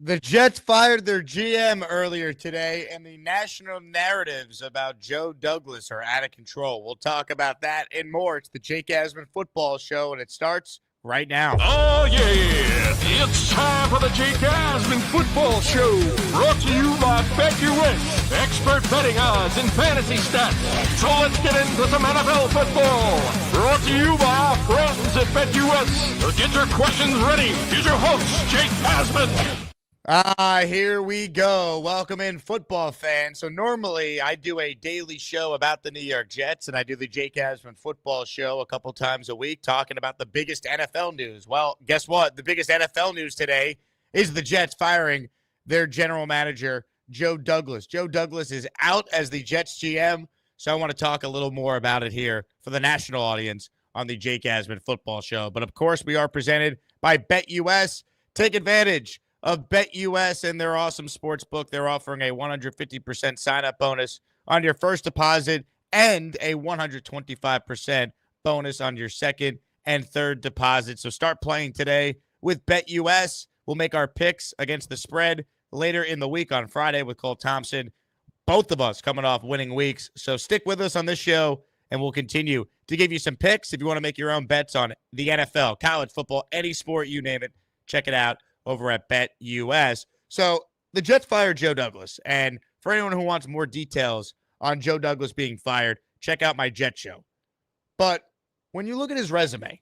The Jets fired their GM earlier today, and the national narratives about Joe Douglas are out of control. We'll talk about that and more. It's the Jake Asman Football Show, and it starts right now. Oh, yeah. It's time for the Jake Asman Football Show. Brought to you by BetUS. Expert betting odds and fantasy stats. So let's get into some NFL football. Brought to you by our friends at BetUS. So get your questions ready. Here's your host, Jake Asman. Here we go. Welcome in, football fans. So normally I do a daily show about the New York Jets, and I do the Jake Asman Football Show a couple times a week talking about the biggest NFL news. Well, guess what? The biggest NFL news today is the Jets firing their general manager, Joe Douglas. Joe Douglas is out as the Jets GM, so I want to talk a little more about it here for the national audience on the Jake Asman Football Show. But, of course, we are presented by BetUS. Take advantage of BetUS and their awesome sports book. They're offering a 150% sign-up bonus on your first deposit and a 125% bonus on your second and third deposit. So start playing today with BetUS. We'll make our picks against the spread later in the week on Friday with Cole Thompson. Both of us coming off winning weeks. So stick with us on this show, and we'll continue to give you some picks. If you want to make your own bets on the NFL, college football, any sport, you name it, check it out over at BetUS. So the Jets fired Joe Douglas. And for anyone who wants more details on Joe Douglas being fired, check out my Jet show. But when you look at his resume,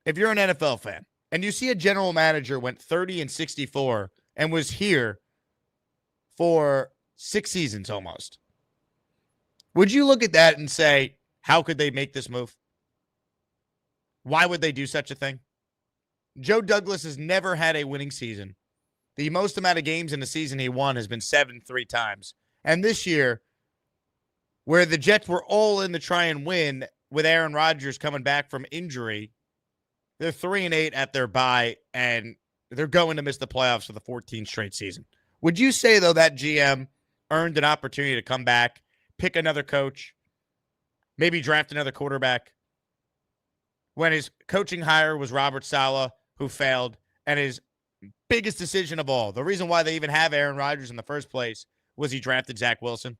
if you're an NFL fan and you see a general manager went 30-64 and was here for 6 seasons almost, would you look at that and say, how could they make this move? Why would they do such a thing? Joe Douglas has never had a winning season. The most amount of games in the season he won has been 7 3 times. And this year, where the Jets were all in to try and win with Aaron Rodgers coming back from injury, they're 3-8 at their bye, and they're going to miss the playoffs for the 14th straight season. Would you say, though, that GM earned an opportunity to come back, pick another coach, maybe draft another quarterback, when his coaching hire was Robert Saleh, who failed, and his biggest decision of all, the reason why they even have Aaron Rodgers in the first place, was he drafted Zach Wilson?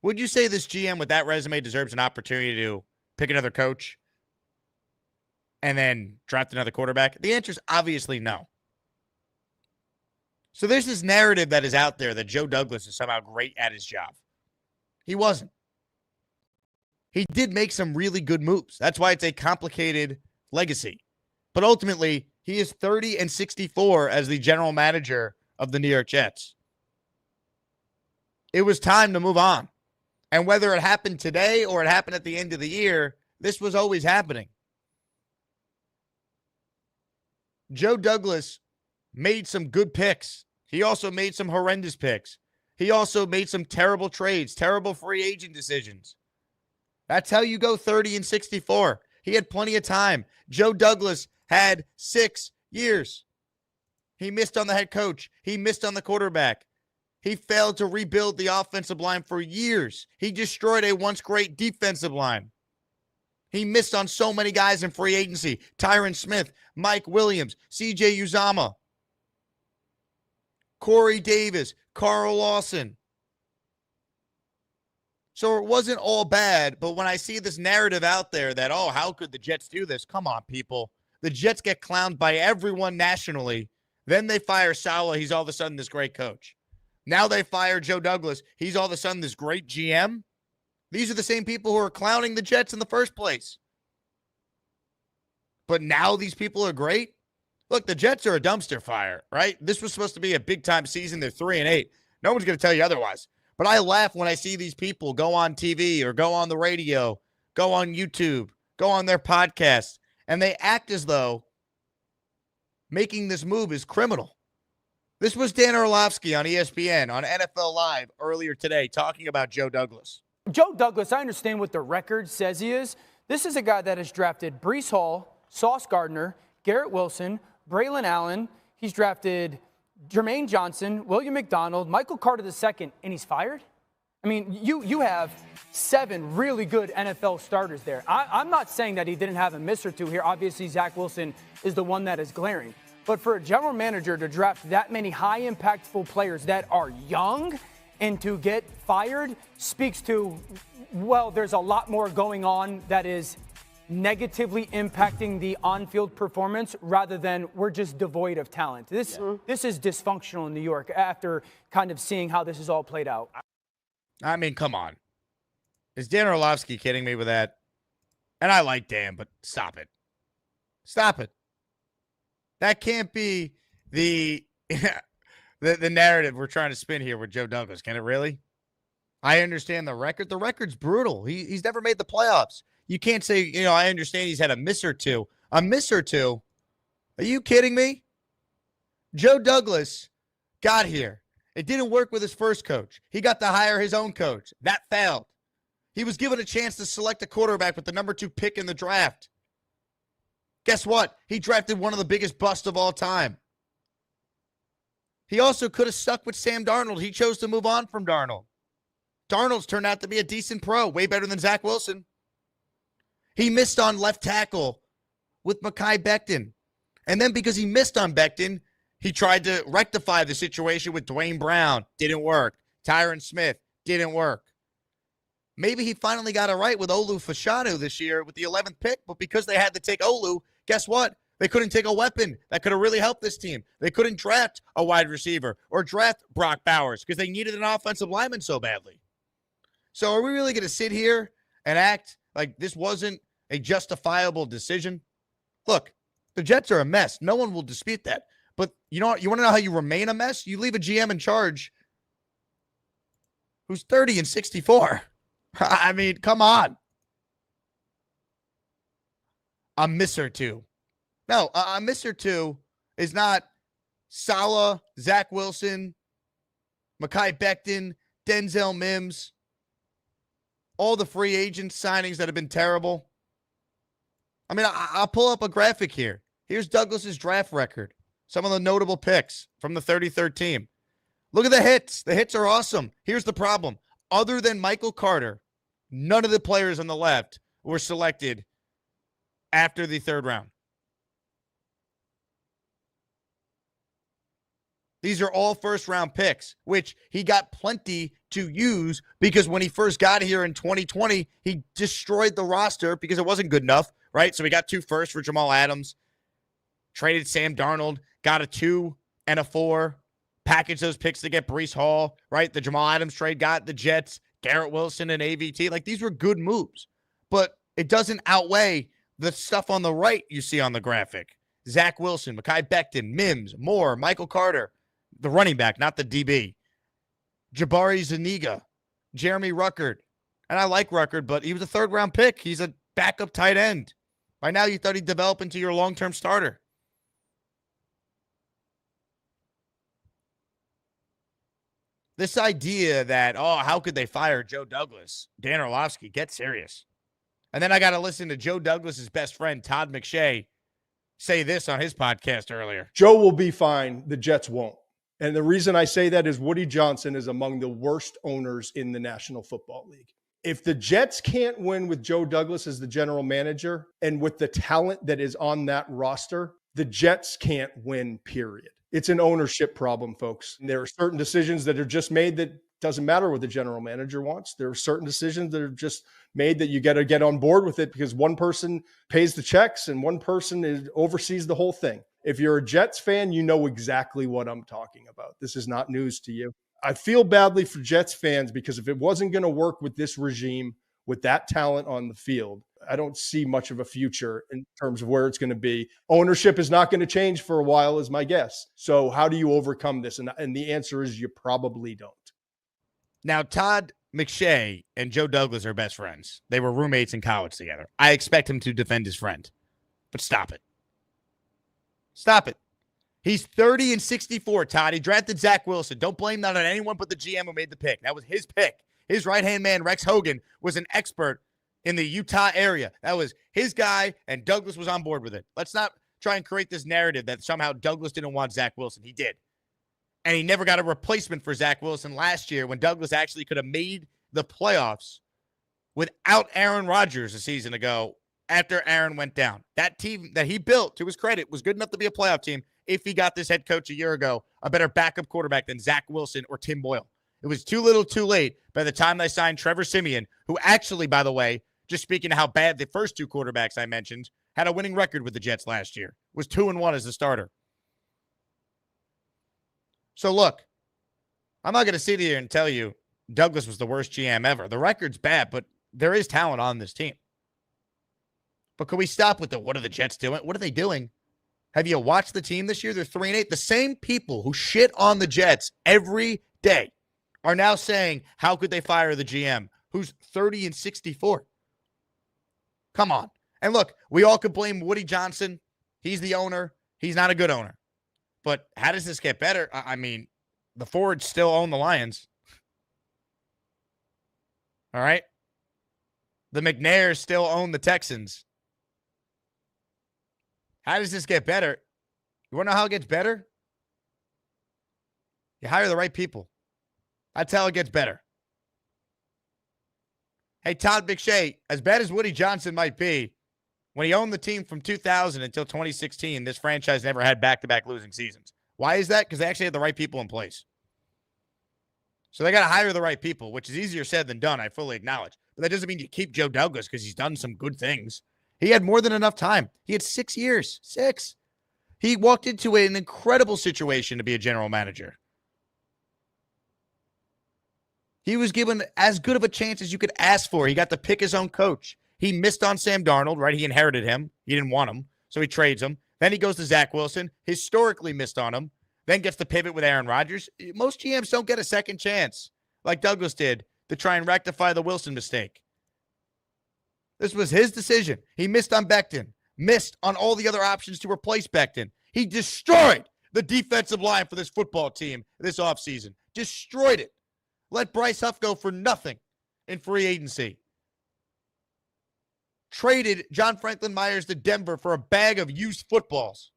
Would you say this GM with that resume deserves an opportunity to pick another coach and then draft another quarterback? The answer is obviously no. So there's this narrative that is out there that Joe Douglas is somehow great at his job. He wasn't. He did make some really good moves. That's why it's a complicated legacy. But ultimately, he is 30-64 as the general manager of the New York Jets. It was time to move on. And whether it happened today or it happened at the end of the year, this was always happening. Joe Douglas made some good picks. He also made some horrendous picks. He also made some terrible trades, terrible free agent decisions. That's how you go 30-64. He had plenty of time. Joe Douglas had 6 years. He missed on the head coach. He missed on the quarterback. He failed to rebuild the offensive line for years. He destroyed a once great defensive line. He missed on so many guys in free agency. Tyron Smith, Mike Williams, CJ Uzomah, Corey Davis, Carl Lawson. So it wasn't all bad, but when I see this narrative out there that, oh, how could the Jets do this? Come on, people. The Jets get clowned by everyone nationally. Then they fire Saleh. He's all of a sudden this great coach. Now they fire Joe Douglas. He's all of a sudden this great GM. These are the same people who are clowning the Jets in the first place. But now these people are great? Look, the Jets are a dumpster fire, right? This was supposed to be a big-time season. They're 3-8. No one's going to tell you otherwise. But I laugh when I see these people go on TV or go on the radio, go on YouTube, go on their podcasts, and they act as though making this move is criminal. This was Dan Orlovsky on ESPN on NFL Live earlier today talking about Joe Douglas. Joe Douglas, I understand what the record says he is. This is a guy that has drafted Breece Hall, Sauce Gardner, Garrett Wilson, Braylon Allen. He's drafted Jermaine Johnson, William McDonald, Michael Carter II, and he's fired? I mean, you have 7 really good NFL starters there. I'm not saying that he didn't have a miss or two here. Obviously, Zach Wilson is the one that is glaring. But for a general manager to draft that many high impactful players that are young and to get fired speaks to, well, there's a lot more going on that is negatively impacting the on-field performance rather than we're just devoid of talent. This is dysfunctional in New York after kind of seeing how this is all played out. I mean, come on. Is Dan Orlovsky kidding me with that? And I like Dan, but stop it. Stop it. That can't be the the narrative we're trying to spin here with Joe Douglas. Can it really? I understand the record. The record's brutal. He's never made the playoffs. You can't say, I understand he's had a miss or two. A miss or two? Are you kidding me? Joe Douglas got here. It didn't work with his first coach. He got to hire his own coach. That failed. He was given a chance to select a quarterback with the number 2 pick in the draft. Guess what? He drafted one of the biggest busts of all time. He also could have stuck with Sam Darnold. He chose to move on from Darnold. Darnold's turned out to be a decent pro, way better than Zach Wilson. He missed on left tackle with Mekhi Becton. And then because he missed on Becton, he tried to rectify the situation with Dwayne Brown. Didn't work. Tyron Smith. Didn't work. Maybe he finally got it right with Olu Fashanu this year with the 11th pick, but because they had to take Olu, guess what? They couldn't take a weapon that could have really helped this team. They couldn't draft a wide receiver or draft Brock Bowers because they needed an offensive lineman so badly. So are we really going to sit here and act like this wasn't a justifiable decision? Look, the Jets are a mess. No one will dispute that. But you want to know how you remain a mess? You leave a GM in charge who's 30 and 64. I mean, come on. A miss or two. No, a miss or two is not Saleh, Zach Wilson, Mekhi Becton, Denzel Mims, all the free agent signings that have been terrible. I mean, I'll pull up a graphic here. Here's Douglas's draft record. Some of the notable picks from the 33rd team. Look at the hits. The hits are awesome. Here's the problem. Other than Michael Carter, none of the players on the left were selected after the 3rd round. These are all first-round picks, which he got plenty to use because when he first got here in 2020, he destroyed the roster because it wasn't good enough, right? So we got 2 firsts for Jamal Adams, traded Sam Darnold, got a 2 and a 4, packaged those picks to get Breece Hall, right? The Jamal Adams trade got the Jets, Garrett Wilson, and AVT. Like, these were good moves, but it doesn't outweigh the stuff on the right you see on the graphic. Zach Wilson, Mekhi Becton, Mims, Moore, Michael Carter, the running back, not the DB. Jabari Zuniga, Jeremy Ruckert. And I like Ruckert, but he was a 3rd-round pick. He's a backup tight end. By now, you thought he'd develop into your long-term starter. This idea that, how could they fire Joe Douglas? Dan Orlovsky, get serious. And then I got to listen to Joe Douglas's best friend, Todd McShay, say this on his podcast earlier. Joe will be fine. The Jets won't. And the reason I say that is Woody Johnson is among the worst owners in the National Football League. If the Jets can't win with Joe Douglas as the general manager and with the talent that is on that roster, the Jets can't win, period. It's an ownership problem, folks. And there are certain decisions that are just made that doesn't matter what the general manager wants. There are certain decisions that are just made that you got to get on board with it because one person pays the checks and one person oversees the whole thing. If you're a Jets fan, you know exactly what I'm talking about. This is not news to you. I feel badly for Jets fans because if it wasn't going to work with this regime, with that talent on the field, I don't see much of a future in terms of where it's going to be. Ownership is not going to change for a while, is my guess. So how do you overcome this? And the answer is you probably don't. Now, Todd McShay and Joe Douglas are best friends. They were roommates in college together. I expect him to defend his friend. But stop it. Stop it. He's 30 and 64, Todd. He drafted Zach Wilson. Don't blame that on anyone but the GM who made the pick. That was his pick. His right-hand man, Rex Hogan, was an expert in the Utah area. That was his guy, and Douglas was on board with it. Let's not try and create this narrative that somehow Douglas didn't want Zach Wilson. He did. And he never got a replacement for Zach Wilson last year when Douglas actually could have made the playoffs without Aaron Rodgers a season ago after Aaron went down. That team that he built, to his credit, was good enough to be a playoff team, if he got this head coach a year ago, a better backup quarterback than Zach Wilson or Tim Boyle. It was too little too late by the time they signed Trevor Siemian, who actually, by the way, just speaking of how bad the first two quarterbacks I mentioned, had a winning record with the Jets last year. Was 2-1 as the starter. So look, I'm not going to sit here and tell you Douglas was the worst GM ever. The record's bad, but there is talent on this team. But can we stop with what are the Jets doing? What are they doing? Have you watched the team this year? They're 3-8. The same people who shit on the Jets every day are now saying, how could they fire the GM who's 30-64? Come on. And look, we all could blame Woody Johnson. He's the owner. He's not a good owner. But how does this get better? I mean, the Fords still own the Lions. All right? The McNairs still own the Texans. How does this get better? You want to know how it gets better? You hire the right people. That's how it gets better. Hey, Todd McShay, as bad as Woody Johnson might be, when he owned the team from 2000 until 2016, this franchise never had back-to-back losing seasons. Why is that? Because they actually had the right people in place. So they got to hire the right people, which is easier said than done, I fully acknowledge. But that doesn't mean you keep Joe Douglas because he's done some good things. He had more than enough time. He had 6 years. 6. He walked into an incredible situation to be a general manager. He was given as good of a chance as you could ask for. He got to pick his own coach. He missed on Sam Darnold, right? He inherited him. He didn't want him, so he trades him. Then he goes to Zach Wilson, historically missed on him, then gets to pivot with Aaron Rodgers. Most GMs don't get a second chance, like Douglas did, to try and rectify the Wilson mistake. This was his decision. He missed on Becton, missed on all the other options to replace Becton. He destroyed the defensive line for this football team this offseason. Destroyed it. Let Bryce Huff go for nothing in free agency. Traded John Franklin Myers to Denver for a bag of used footballs.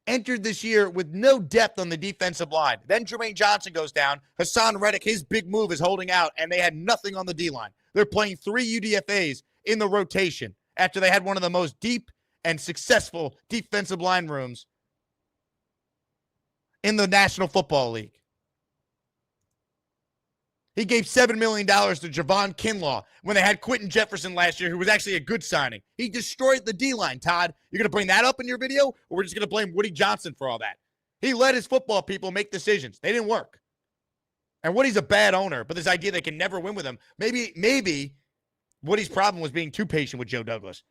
Entered this year with no depth on the defensive line. Then Jermaine Johnson goes down. Hassan Reddick, his big move is holding out, and they had nothing on the D-line. They're playing 3 UDFAs in the rotation after they had one of the most deep and successful defensive line rooms in the National Football League. He gave $7 million to Javon Kinlaw when they had Quentin Jefferson last year, who was actually a good signing. He destroyed the D-line, Todd. You're going to bring that up in your video, or we're just going to blame Woody Johnson for all that? He let his football people make decisions. They didn't work. And Woody's a bad owner, but this idea they can never win with him, maybe Woody's problem was being too patient with Joe Douglas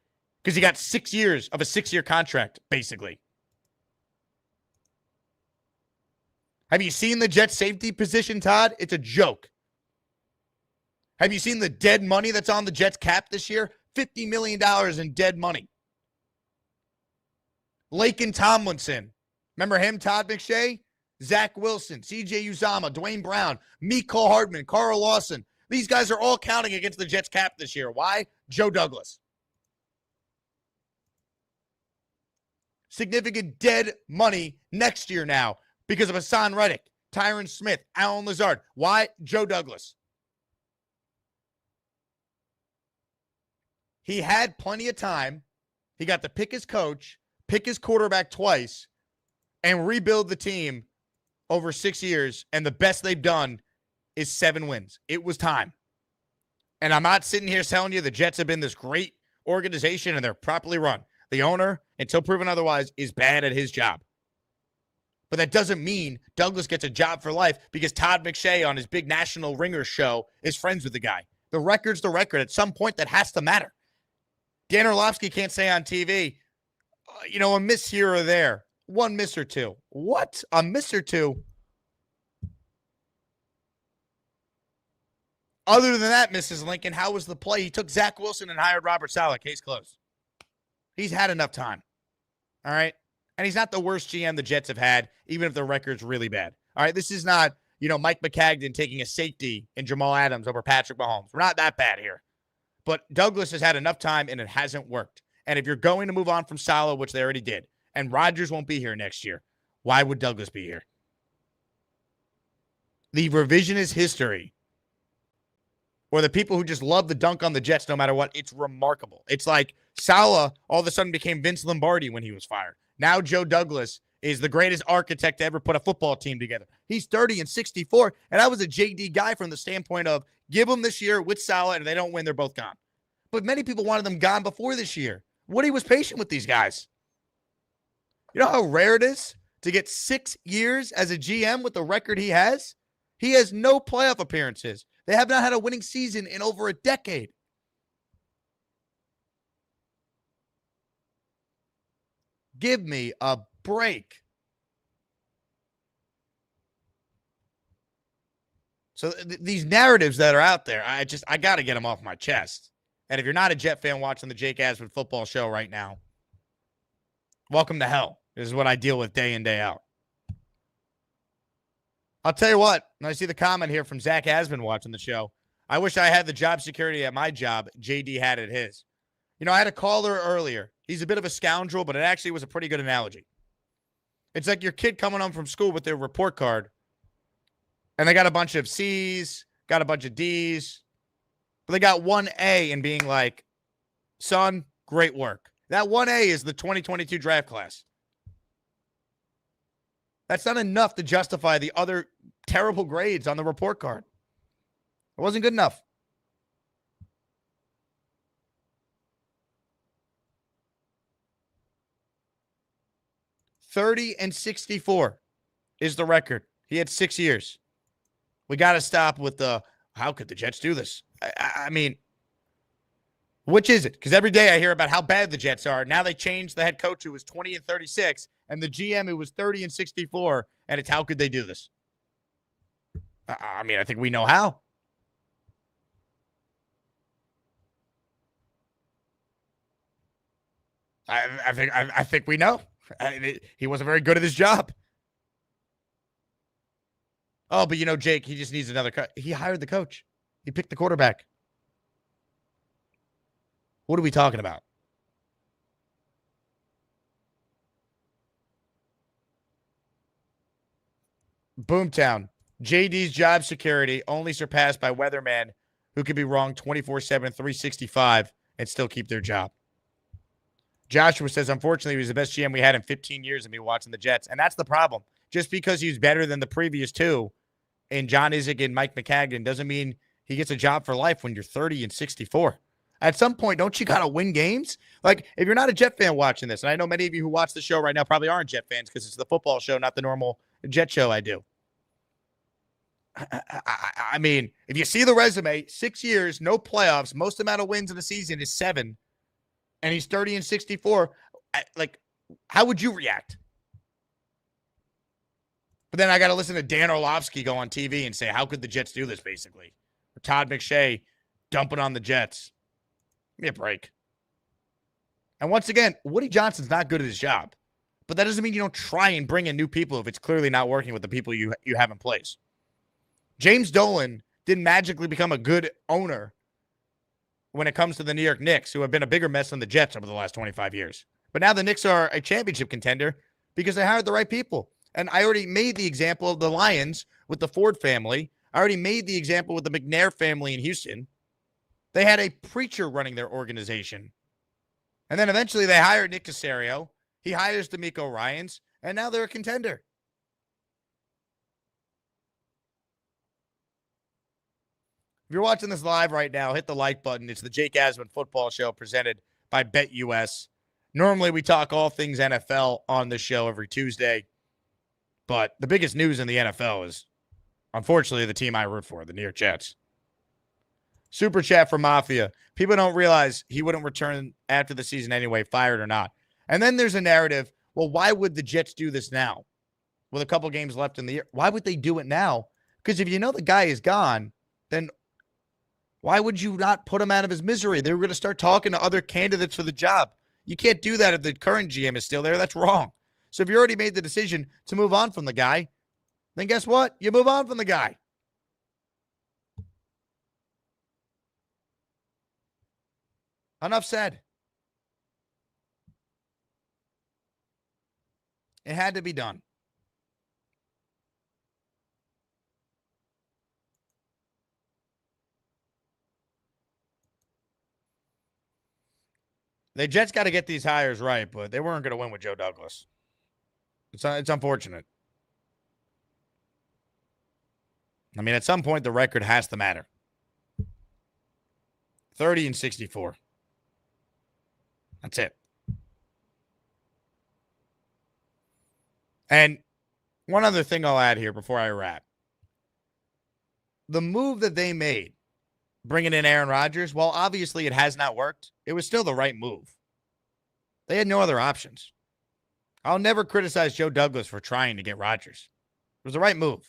because he got 6 years of a 6-year contract, basically. Have you seen the Jets safety position, Todd? It's a joke. Have you seen the dead money that's on the Jets cap this year? $50 million in dead money. Laken Tomlinson. Remember him, Todd McShay? Zach Wilson, C.J. Uzama, Dwayne Brown, Mecole Hardman, Carl Lawson. These guys are all counting against the Jets cap this year. Why? Joe Douglas. Significant dead money next year now because of Hassan Reddick, Tyron Smith, Alan Lazard. Why? Joe Douglas. He had plenty of time. He got to pick his coach, pick his quarterback twice, and rebuild the team over 6 years. And the best they've done is 7 wins. It was time. And I'm not sitting here telling you the Jets have been this great organization and they're properly run. The owner, until proven otherwise, is bad at his job. But that doesn't mean Douglas gets a job for life because Todd McShay on his big national ringer show is friends with the guy. The record's the record. At some point, that has to matter. Dan Orlovsky can't say on TV, a miss here or there. 1 miss or 2. What? A miss or 2? Other than that, Mrs. Lincoln, how was the play? He took Zach Wilson and hired Robert Saleh. Case closed. He's had enough time. All right? And he's not the worst GM the Jets have had, even if the record's really bad. All right? This is not, Mike McCagden taking a safety in Jamal Adams over Patrick Mahomes. We're not that bad here. But Douglas has had enough time, and it hasn't worked. And if you're going to move on from Saleh, which they already did, and Rodgers won't be here next year, why would Douglas be here? The revisionist history, or the people who just love the dunk on the Jets no matter what, it's remarkable. It's like Saleh all of a sudden became Vince Lombardi when he was fired. Now Joe Douglas is the greatest architect to ever put a football team together. He's 30 and 64, and I was a JD guy from the standpoint of give them this year with Saleh, and if they don't win, they're both gone. But many people wanted them gone before this year. Woody was patient with these guys. You know how rare it is to get 6 years as a GM with the record he has? He has no playoff appearances. They have not had a winning season in over a decade. Give me a break. So these narratives that are out there, I got to get them off my chest. And if you're not a Jet fan watching the Jake Asman football show right now, welcome to hell. This is what I deal with day in, day out. I'll tell you what, when I see the comment here from Zach Asman watching the show, I wish I had the job security at my job JD had at his. You know, I had a caller earlier. He's a bit of a scoundrel, but it actually was a pretty good analogy. It's like your kid coming home from school with their report card, and they got a bunch of C's, got a bunch of D's, but they got one A and being like, son, great work. That one A is the 2022 draft class. That's not enough to justify the other terrible grades on the report card. It wasn't good enough. $30-64 is the record. He had 6 years. We got to stop with the, how could the Jets do this? I mean, which is it? Because every day I hear about how bad the Jets are. Now they changed the head coach who was 20-36 and the GM who was 30-64, and it's how could they do this? I mean, I think we know how. I think we know. He wasn't very good at his job. Oh, but you know, Jake, he just needs another coach. He hired the coach. He picked the quarterback. What are we talking about? Boomtown. JD's job security only surpassed by weatherman who could be wrong 24/7, 365 and still keep their job. Joshua says, unfortunately, he was the best GM we had in 15 years of me watching the Jets. And that's the problem. Just because he's better than the previous two in John Izek and Mike McCagnon doesn't mean he gets a job for life when you're 30-64. At some point, don't you got to win games? Like, if you're not a Jet fan watching this, and I know many of you who watch the show right now probably aren't Jet fans because it's the football show, not the normal Jet show I do. I mean, if you see the resume, 6 years, no playoffs, most amount of wins in a season is 7, and he's 30-64, like, how would you react? But then I got to listen to Dan Orlovsky go on TV and say, how could the Jets do this, basically? Or Todd McShay dumping on the Jets. Give me a break. And once again, Woody Johnson's not good at his job. But that doesn't mean you don't try and bring in new people if it's clearly not working with the people you have in place. James Dolan didn't magically become a good owner when it comes to the New York Knicks, who have been a bigger mess than the Jets over the last 25 years. But now the Knicks are a championship contender because they hired the right people. And I already made the example of the Lions with the Ford family. I already made the example with the McNair family in Houston. They had a preacher running their organization. And then eventually they hired Nick Caserio. He hires D'Amico Ryans, and now they're a contender. If you're watching this live right now, hit the like button. It's the Jake Asman Football Show presented by BetUS. Normally, we talk all things NFL on the show every Tuesday. But the biggest news in the NFL is, unfortunately, the team I root for, the New York Jets. Super chat for Mafia. People don't realize he wouldn't return after the season anyway, fired or not. And then there's a narrative, well, why would the Jets do this now? With a couple games left in the year. Why would they do it now? Because if you know the guy is gone, then why would you not put him out of his misery? They were going to start talking to other candidates for the job. You can't do that if the current GM is still there. That's wrong. So if you already made the decision to move on from the guy, then guess what? You move on from the guy. Enough said. It had to be done. The Jets got to get these hires right, but they weren't going to win with Joe Douglas. It's unfortunate. I mean, at some point, the record has to matter. 30-64. That's it. And one other thing I'll add here before I wrap. The move that they made, bringing in Aaron Rodgers, while obviously it has not worked, it was still the right move. They had no other options. I'll never criticize Joe Douglas for trying to get Rodgers. It was the right move.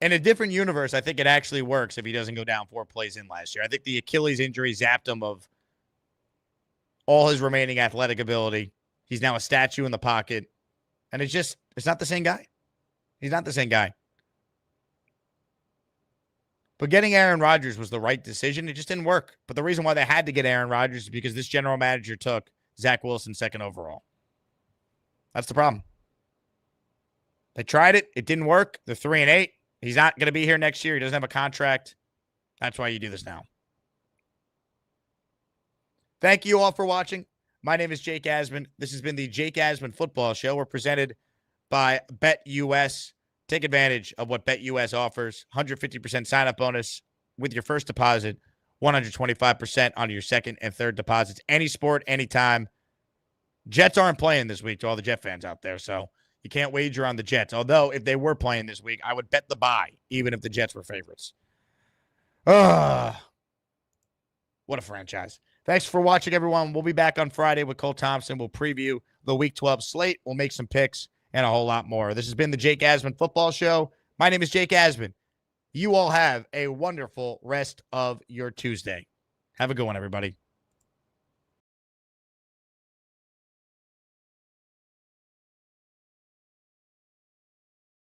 In a different universe, I think it actually works if he doesn't go down 4 plays in last year. I think the Achilles injury zapped him of all his remaining athletic ability. He's now a statue in the pocket. And it's not the same guy. He's not the same guy. But getting Aaron Rodgers was the right decision. It just didn't work. But the reason why they had to get Aaron Rodgers is because this general manager took Zach Wilson 2nd overall. That's the problem. They tried it. It didn't work. They're 3-8. He's not going to be here next year. He doesn't have a contract. That's why you do this now. Thank you all for watching. My name is Jake Asman. This has been the Jake Asman Football Show. We're presented by BetUS. Take advantage of what BetUS offers. 150% sign-up bonus with your first deposit. 125% on your second and third deposits. Any sport, anytime. Jets aren't playing this week to all the Jet fans out there, so you can't wager on the Jets. Although, if they were playing this week, I would bet the bye, even if the Jets were favorites. What a franchise. Thanks for watching, everyone. We'll be back on Friday with Cole Thompson. We'll preview the Week 12 slate. We'll make some picks and a whole lot more. This has been the Jake Asman Football Show. My name is Jake Asman. You all have a wonderful rest of your Tuesday. Have a good one, everybody.